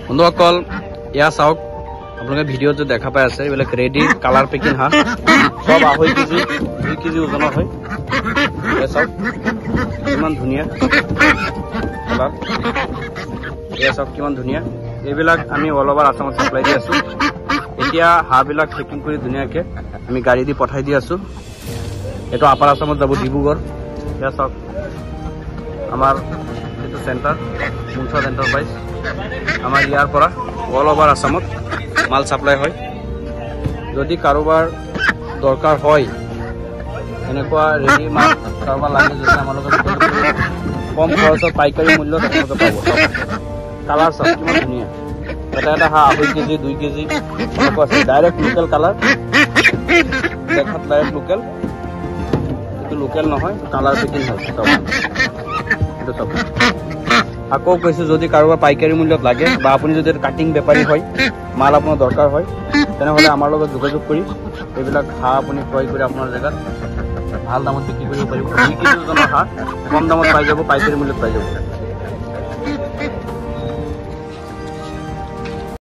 বন্ধুসকল ইয়া চাওক আপোনালোকে ভিডিঅ'ত দেখা পাই আছে এইবিলাক ৰেডি কালাৰ পেকিং হাঁহ সব 2.5 কেজি 2 কেজি ওজনৰ হয় ইয়া চাওক কিমান ধুনীয়া কালাৰ ইয়া চাওক কিমান ধুনীয়া এইবিলাক আমি অল ওভাৰ আসামত সাপ্লাই দি আছো এতিয়া হাঁহবিলাক পেকিং কৰি ধুনীয়াকৈ আমি গাড়ী দি পঠাই দি আছো এটো আপাৰ আসামত যাব ডিব্ৰুগড় ইয়া চাওক আমাৰ এটো সেন্টাৰ মুনচাদ এন্টাৰপ্ৰাইজ আমাৰ ইয়াৰ পৰা অল ওভাৰ আসামত মাল সাপ্লাই হয় যদি কাৰোবাৰ দৰকাৰ হয় এনেকুৱা ৰেডি মাল কাৰোবাৰ লাগে যদি আমাৰ লগত কম খৰচত পাইকাৰী মূল্যত আপোনালোকে পাব কালাৰ সব কিমান ধুনীয়া এটা এটা হাঁহ 2.5 কেজি 2 কেজি এনেকুৱা আছে ডাইৰেক্ট লোকেল কালাৰ দেখাত ডাইৰেক্ট লোকেল কিন্তু লোকেল নহয় কালাৰ পেকিং হয় সব এইটো সব আকৌ কৈছো যদি কাৰোবাৰ পাইকাৰী মূল্যত লাগে বা আপুনি যদি কাটিং বেপাৰী হয় মাল আপোনাৰ দৰকাৰ হয় তেনেহলে আমাৰ লগত যোগাযোগ কৰি এইবিলাক হাঁহ আপুনি ক্ৰয় কৰি আপোনাৰ জেগাত ভাল দামত বিক্ৰী কৰিব পাৰিব 2 কেজি ওজনৰ হাঁহ কম দামত পাই যাব পাইকাৰী মূল্যত পাই যাব